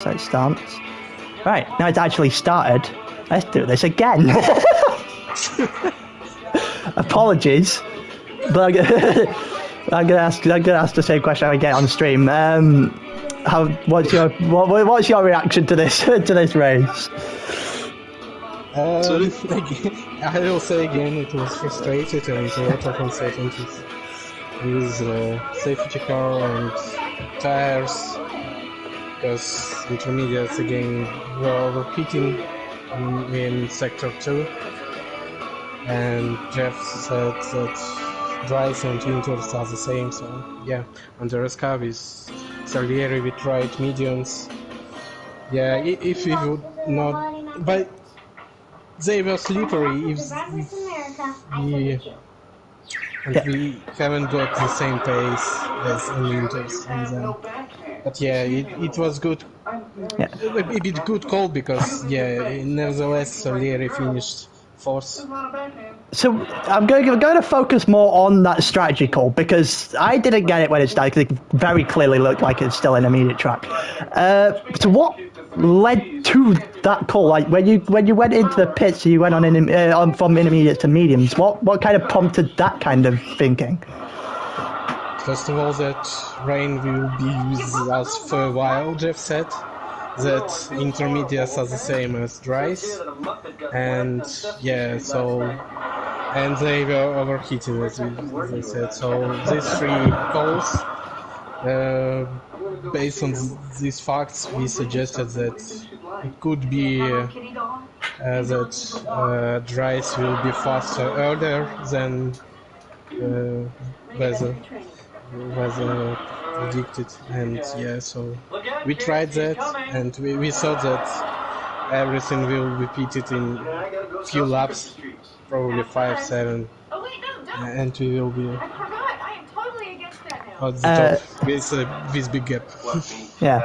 So it starts. Right, now it's actually started. Let's do this again. Apologies, but I'm gonna ask the same question I get on stream. What's your reaction to this race? I will say again, it was frustrated and a lot of uncertainties with safety car and tires, because intermediates again were overheating in sector 2, and Jeff said that dries and winters are the same, so yeah, on the Resca with Salieri we tried mediums. Yeah, if we would not, but they were slippery if we haven't got the same pace as in winters on them. But yeah, it was good. Yeah. A bit good call because yeah, nevertheless Salieri finished fourth. So I'm going to focus more on that strategy call, because I didn't get it when it started, because it very clearly looked like it's still an immediate track. So what led to that call? Like when you went into the pits, you went on from intermediate to mediums. What kind of prompted that kind of thinking? First of all, that rain will be with us for a while, Jeff said. That intermediates are the same as dries, and yeah, so, and they were overheated as I said. So these three calls, based on these facts, we suggested that it could be that dries will be faster earlier than weather predicted, and yeah, so we tried that, and we thought that everything will be repeated in few laps, probably 5-7, and we will be at the top with big gap. Yeah,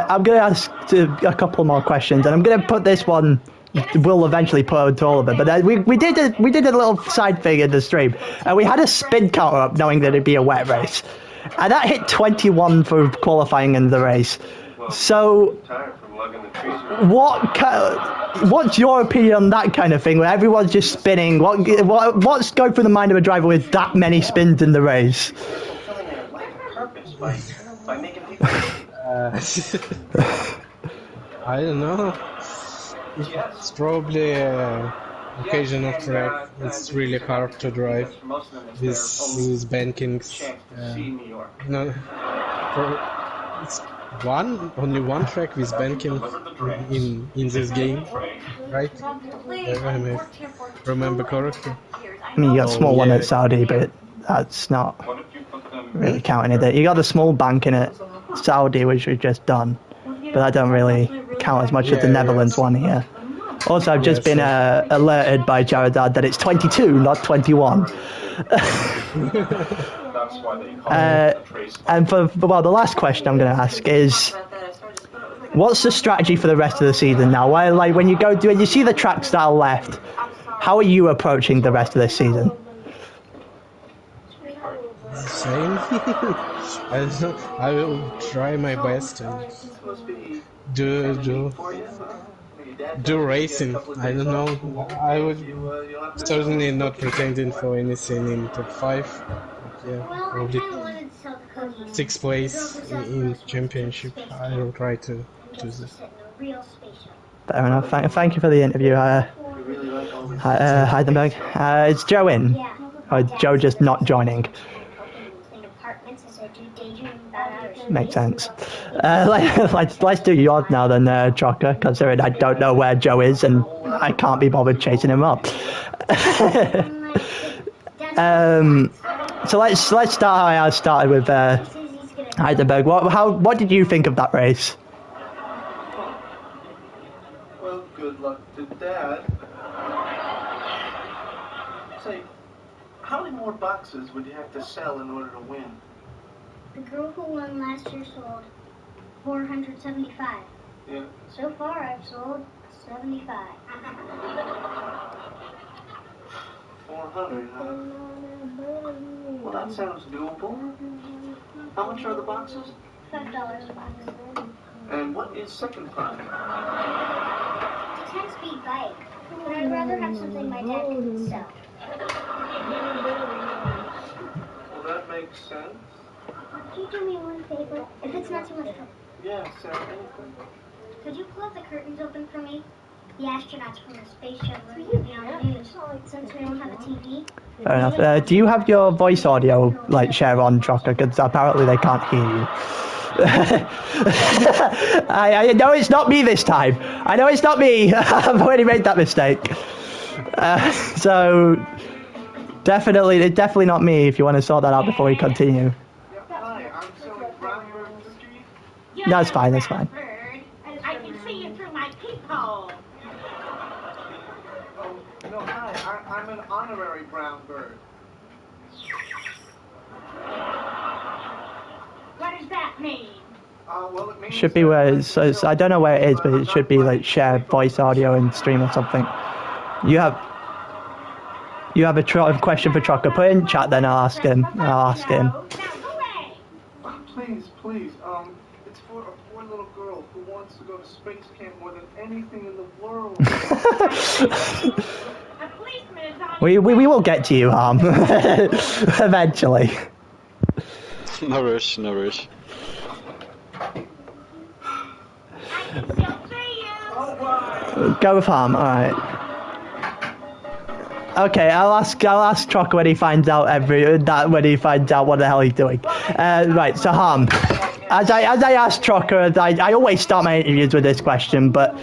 I'm going to ask a couple more questions, and I'm going to put this one. We'll eventually put into all of it, but we did a little side thing in the stream, and we had a spin counter up, knowing that it'd be a wet race, and that hit 21 for qualifying in the race. So, what's your opinion on that kind of thing, where everyone's just spinning? What's going through the mind of a driver with that many spins in the race? I don't know. It's probably an occasion of track. It's really hard to drive with bankings. No, it's only one track with banking in this game, right? If I remember correctly. I mean, you got a small one at Saudi, but that's not really counting it. You got a small bank in it, Saudi, which we've just done, but that don't really count as much as the Netherlands one here. Also, I've just been alerted by Jaredad that it's 22, not 21. And the last question I'm going to ask is, what's the strategy for the rest of the season now? When you see the tracks that are left, how are you approaching the rest of this season? Same. I will try my best and do racing. I don't know. I would certainly not pretending for anything in top 5. Yeah, probably 6th place in championship. I will try to do this. Fair enough. Thank you for the interview, Heidenberg. Is Joe in? Or is Joe just not joining? Makes sense. Let's do yours now then, Trocker, considering I don't know where Joe is and I can't be bothered chasing him up. So let's start how I started with Heidelberg. What did you think of that race? Well, good luck to Dad. Say, how many more boxes would you have to sell in order to win? The girl who won last year sold 475. Yeah. So far, I've sold 75. 400, huh? Well, that sounds doable. How much are the boxes? $5 a box. And what is second prime? It's a 10-speed bike, but I'd rather have something my dad can sell. Well, that makes sense. Could you do me one favor, if it's not too much trouble? Yeah, Sarah, anything. Could you pull up the curtains open for me? The astronauts from the space shuttle are going to be on the news, since we don't have a TV. Fair enough. Do you have your voice audio like share on, Trocker? Because apparently they can't hear you. I know it's not me this time. I know it's not me. I've already made that mistake. So definitely not me. If you want to sort that out before we continue. Yeah, hi, I'm selling brown bird cookies. That's fine. That's fine. I can see you through my peephole. Oh, no, hi, I'm an honorary brown bird. What does that mean? Well, it means Should be where it's I don't know where it is, but it should be like share voice audio and stream or something. You have a question for Trocker. Put it in chat, then I'll ask him. Now go away. Please, it's for a poor little girl who wants to go to space camp more than anything in the world. A policeman is on. We will get to you, Harm. Eventually. No rush, no rush. I can still see you. Go with Harm. All right. Okay, I'll ask Trocker when he finds out when he finds out what the hell he's doing. Right, so Harm, as I asked Trocker, I always start my interviews with this question, but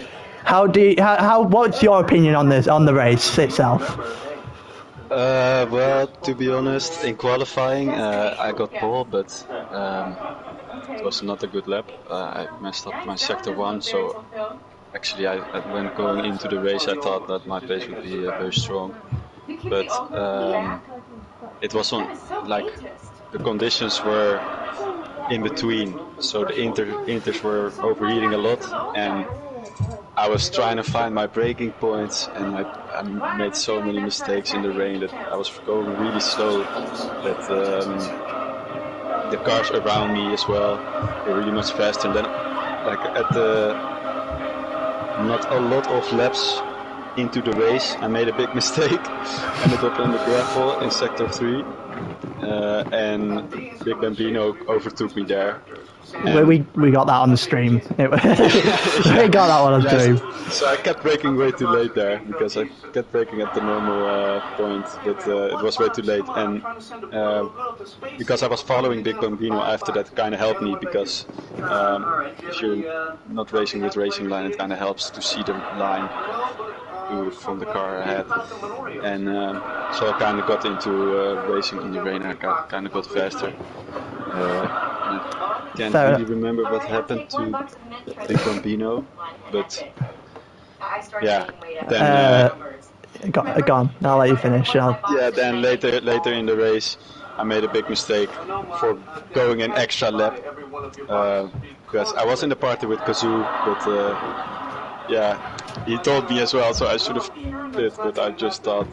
what's your opinion on the race itself? Well, to be honest, in qualifying I got pole, but it was not a good lap. I messed up my sector 1, so actually when going into the race I thought that my pace would be very strong. But it was on, like, the conditions were in between, so the inters were overheating a lot, and I was trying to find my braking points, and I made so many mistakes in the rain that I was going really slow, that the cars around me as well were really much faster, and then like at the not a lot of laps into the race I made a big mistake, ended up in the gravel in sector 3, and Big Bambino overtook me there. We got that on the stream. We got that one on the stream. So I kept braking way too late there, because I kept braking at the normal point, but it was way too late, and because I was following Big Bambino after that kind of helped me, because if you're not racing with racing line, it kind of helps to see the line from the car ahead, and so I kind of got into racing in the rain. I kind of got faster. I can't really remember what happened to Big Bambino, but yeah, then go on. I'll let you finish. Yeah, then later in the race I made a big mistake for going an extra lap, because I was in the party with Kazoo, but yeah, he told me as well, so I should have did, but I just thought,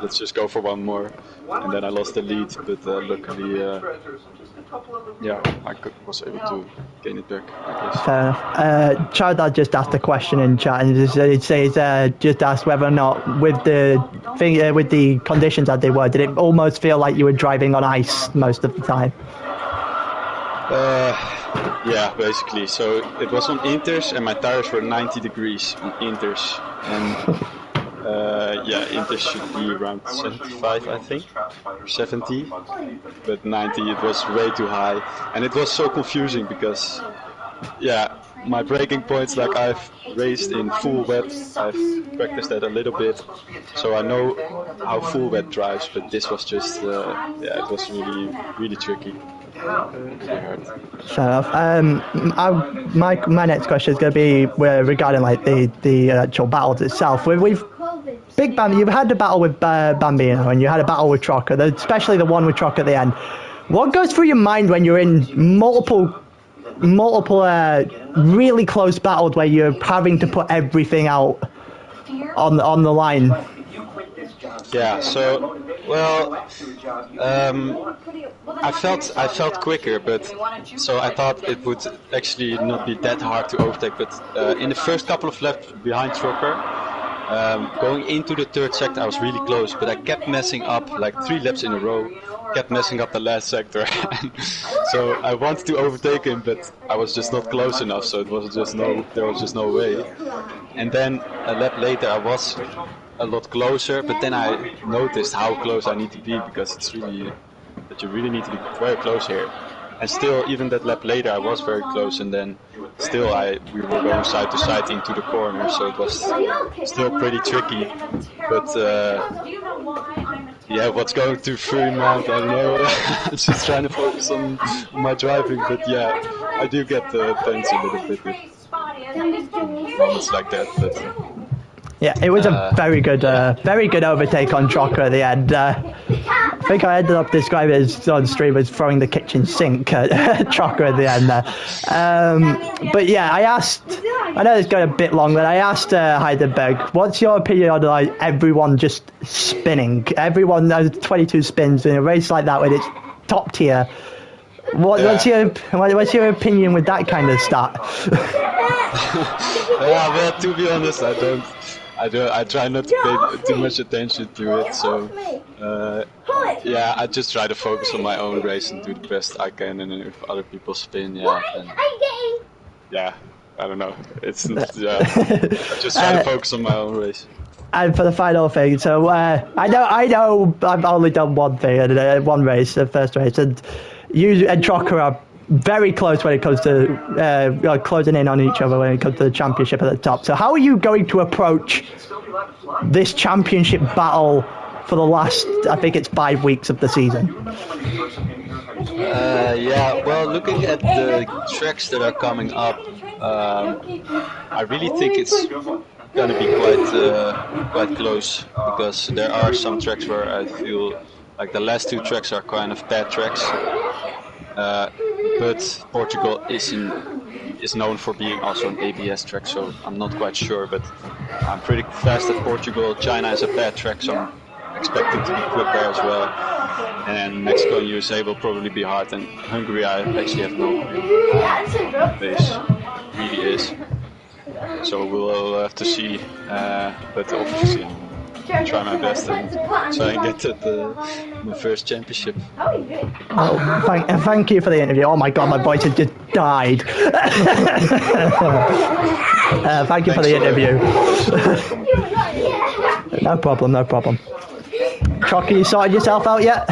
let's just go for one more, and then I lost the lead, but luckily, yeah, I was able to gain it back, I guess. Fair enough. Chardad just asked a question in chat, and it says just asked whether or not with the with the conditions that they were, did it almost feel like you were driving on ice most of the time? Yeah, basically. So it was on inters, and my tires were 90 degrees on inters, and yeah, inters should be around 75, I think, or 70, but 90, it was way too high, and it was so confusing because, yeah, my braking points, like I've raced in full wet, I've practiced that a little bit, so I know how full wet drives, but this was just, yeah, it was really tricky. Fair enough. My next question is going to be regarding like the actual battles itself. We've Big Bam, you've had the battle with Bambino, and you had a battle with Trocker, especially the one with Trocker at the end. What goes through your mind when you're in multiple really close battles where you're having to put everything out on the line? Yeah, so Well, I felt quicker, but so I thought it would actually not be that hard to overtake. But in the first couple of laps behind Trucker, going into the third sector, I was really close, but I kept messing up like 3 laps in a row. Kept messing up the last sector, so I wanted to overtake him, but I was just not close enough. So there was just no way. And then a lap later, I was a lot closer, but then I noticed how close I need to be, because it's really that you really need to be very close here. And still, even that lap later, I was very close, and then still we were going side to side into the corner, so it was still pretty tricky. But yeah, what's going through my mind, I don't know. I'm just trying to focus on my driving, but yeah, I do get tense a little bit with moments like that. But yeah, it was a very good overtake on Trocker at the end. I think I ended up describing it on stream as throwing the kitchen sink at Trocker at the end there. But yeah, I know it's going a bit long, but I asked Heidenberg, what's your opinion on like everyone just spinning? Everyone has 22 spins in a race like that when it's top tier. What's your opinion with that kind of stat? Yeah, well, to be honest, I try not to pay too much attention to it, so yeah, I just try to focus on my own race and do the best I can, and if other people spin, yeah, then, yeah, I don't know, it's yeah, I just try to focus on my own race. And for the final thing, so I know I've only done one thing, one race, the first race, and you and Trocker are very close when it comes to closing in on each other when it comes to the championship at the top. So how are you going to approach this championship battle for the last, I think it's 5 weeks of the season? Yeah, well, looking at the tracks that are coming up, I really think it's going to be quite close, because there are some tracks where I feel like the last 2 tracks are kind of bad tracks. But Portugal is known for being also an ABS track, so I'm not quite sure, but I'm pretty fast at Portugal. China is a bad track, so I'm expecting to be quick there as well. And Mexico and USA will probably be hard, and Hungary I actually have no base, really is. So we'll have to see, but obviously I'll try my best and try and get to my first championship. Oh, thank you for the interview. Oh my god, my voice had just died. Thank you for the interview. No problem. Trocker, you sorted yourself out yet?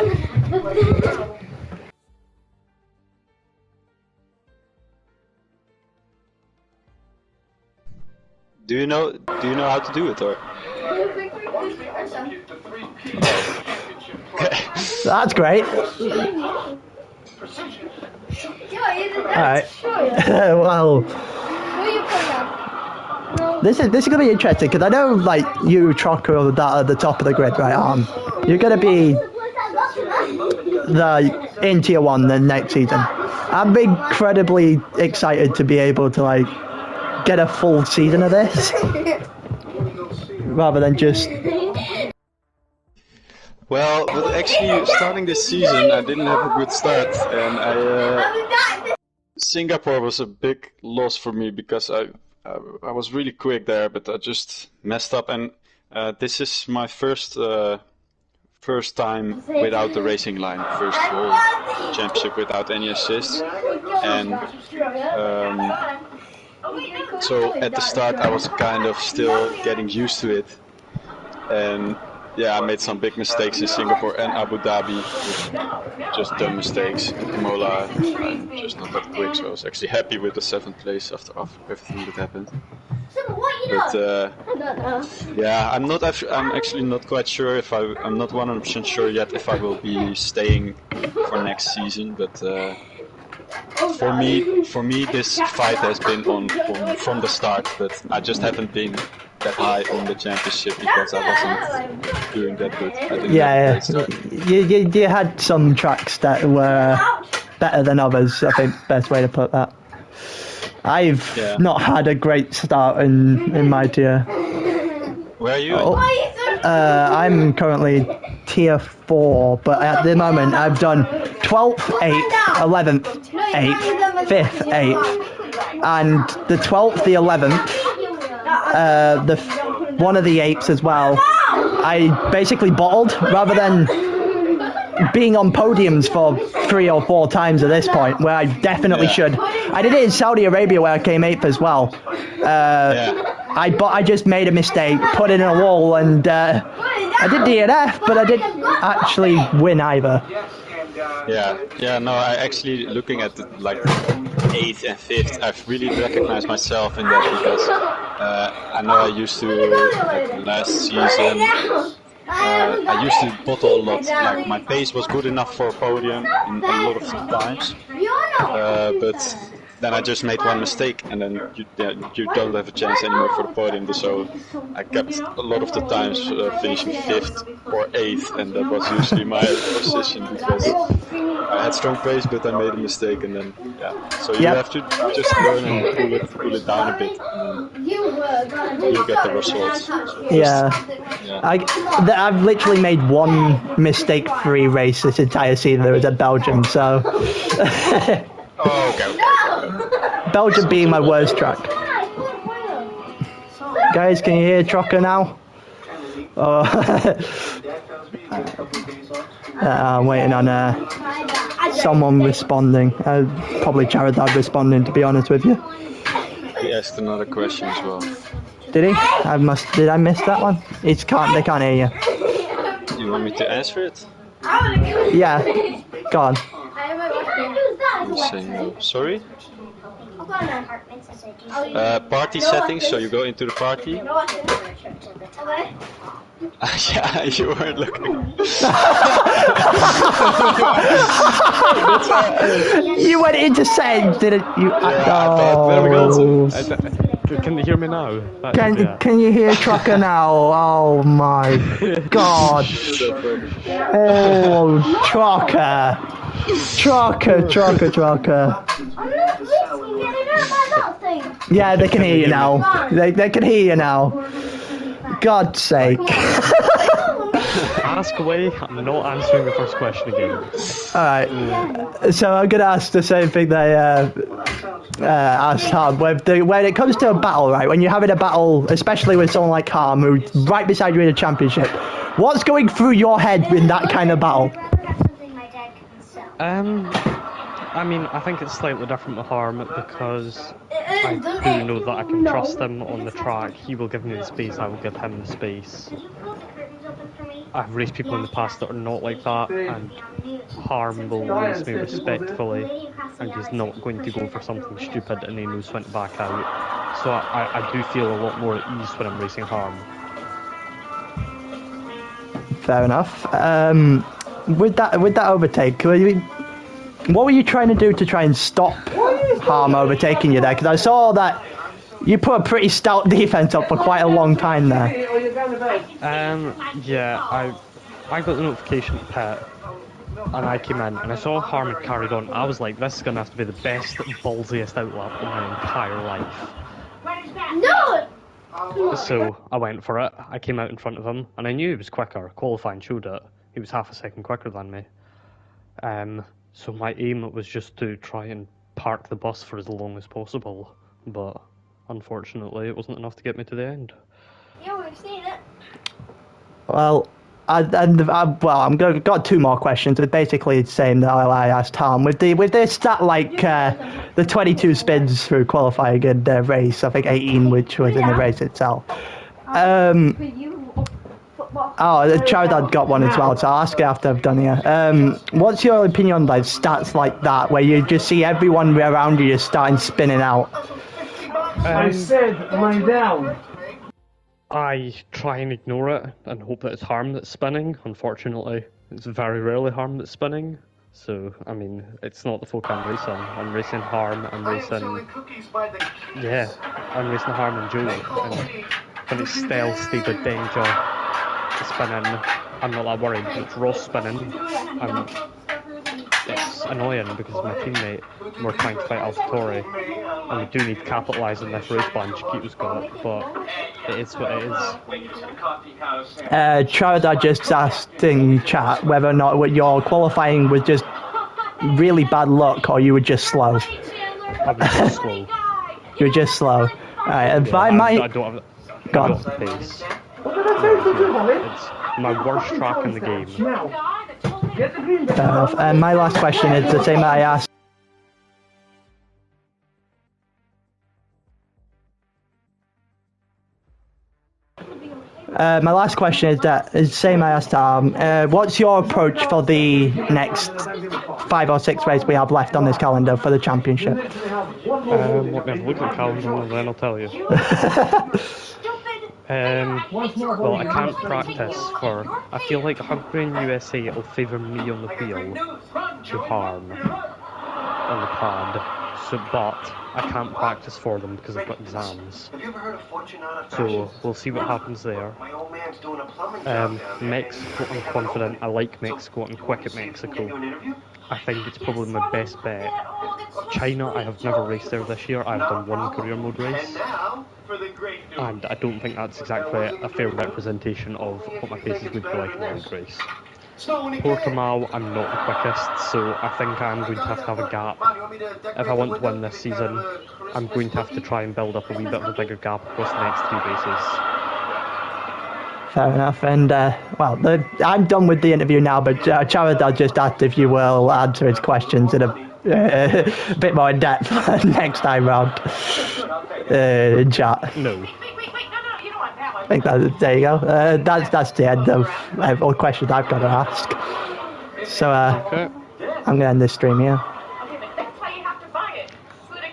Do you know how to do it, or? That's great. Alright. Well, this is gonna be interesting, because I know like you, Trocker, that at the top of the grid, right? You're gonna be in tier 1 the next season. I'm incredibly excited to be able to like get a full season of this rather than just. Well, but actually, starting this season, I didn't have a good start, and Singapore was a big loss for me, because I was really quick there, but I just messed up, and this is my first time without the racing line, first whole championship without any assists, and so at the start I was kind of still getting used to it, and yeah, I made some big mistakes in Singapore and Abu Dhabi, just dumb mistakes. At Imola, I'm just not that quick, so I was actually happy with the 7th place after everything that happened. But yeah, I'm actually not quite sure if I'm not 100% sure yet if I will be staying for next season. But for me, this fight has been on from the start. But I just haven't been that high on the championship because I wasn't doing that good. You had some tracks that were better than others, I think, best way to put that. I've not had a great start in my tier. Where are you? I'm currently tier 4, but at the moment I've done 12th, 8th, 11th, 8th, 5th, 8th, and the 12th, the 11th, one of the 8ths as well. I basically bottled rather than being on podiums for 3 or 4 times at this point, where I definitely should. I did it in Saudi Arabia where I came 8th as well. I just made a mistake, put it in a wall, and I did DNF, but I didn't actually win either. Yeah, no, I actually, looking at the, like 8th and 5th, I've really recognized myself in that because I know I used to, like last season, I used to bottle a lot. Like my pace was good enough for a podium in a lot of times, but then I just made one mistake, and then you don't have a chance anymore for the podium. So I kept a lot of the times finishing 5th or 8th, and that was usually my position because I had strong pace, but I made a mistake, and then So you have to just learn and pull it down a bit, and you get the results. I've literally made one mistake-free race this entire season. There was at Belgium, so. Okay. Belgium being my worst track. Guys, can you hear Trocker now? Oh. I'm waiting on someone responding. Probably Charadad responding, to be honest with you. He asked another question as well. Did he? Did I miss that one? They can't hear you. You want me to answer it? Yeah. Go on. Sorry? Party settings, so you go into the party. Yeah, you weren't looking. You went into settings, didn't you? There we go. Can you hear me now? Can you hear Trucker now? Oh my god. Oh, Trucker. Yeah, they can hear you now. They can hear you now. God's sake. Ask away. I'm not answering the first question again. Alright. So I'm going to ask the same thing they asked Harm. When it comes to a battle, right, when you're having a battle, especially with someone like Harm, who's right beside you in a championship, what's going through your head in that kind of battle? I mean, I think it's slightly different with Harm because I do know that I can trust him on the track. He will give me the space, I will give him the space. I've raced people in the past that are not like that, and Harm will race me respectfully, and he's not going to go for something stupid and he knows when to back out. So I do feel a lot more at ease when I'm racing Harm. Fair enough. With that overtake, what were you trying to do to try and stop Harm overtaking you there? Because I saw that you put a pretty stout defense up for quite a long time there. Yeah, I got the notification at pit, and I came in, and I saw Harm had carried on. I was like, this is going to have to be the best, ballsiest outlap in my entire life. No! So I went for it. I came out in front of him, and I knew he was quicker. Qualifying showed it. He was half a second quicker than me. So my aim was just to try and park the bus for as long as possible, but unfortunately it wasn't enough to get me to the end. Yeah, we've seen it. Well, I've got 2 more questions. It's basically the same that I asked Harm. With this stat like the 22 spins through qualifying and race, I think 18 which was in the race itself. Charadad got one as well, so I'll ask it after I've done here. What's your opinion on like stats like that, where you just see everyone around you just starting spinning out? I said, lie down. I try and ignore it and hope that it's Harm that's spinning. Unfortunately, it's very rarely Harm that's spinning. So, I mean, it's not the folk I'm racing. I'm racing Harm, I'm racing Harm and Joe. And when it's stealth, Steve, danger, spinning, I'm not that worried. When it's Ross spinning, it's annoying because my teammate, we're trying to fight AlphaTauri, and we do need to capitalise on this race bunch Kito's got, but it is what it is. Charada just asked in chat whether or not what your qualifying was just really bad luck or you were just slow. I was just slow. You were just slow. Alright, and Yeah, I don't have Go on. the pace. It's my worst track in the game. Fair enough. And my last question is the same that I asked. My last question is the same I asked Tom. What's your approach for the next 5 or 6 races we have left on this calendar for the championship? Let me have a look at the calendar and then I'll tell you. Well, I can't practice for... I feel like Hungary and USA will favour me on the wheel to harm on the pad, so, but I can't practice for them because I've got exams. So we'll see what happens there. Mexico, I'm confident. I like Mexico. I'm quick at Mexico. I think it's probably my best bet. China, I have never raced there this year. I've done one career mode race. And I don't think that's exactly a fair representation of what my pace is going to be like in a league race. Portimao, I'm not the quickest, so I think I'm going to have a gap. If I want to win this season, I'm going to have to try and build up a wee bit of a bigger gap across the next 3 races. Fair enough. And, well, I'm done with the interview now, but Charada just asked if you will answer his questions in a bit more in depth next time round in chat. No. I think there you go. That's the end of all questions I've got to ask. So Okay. I'm going to end this stream here.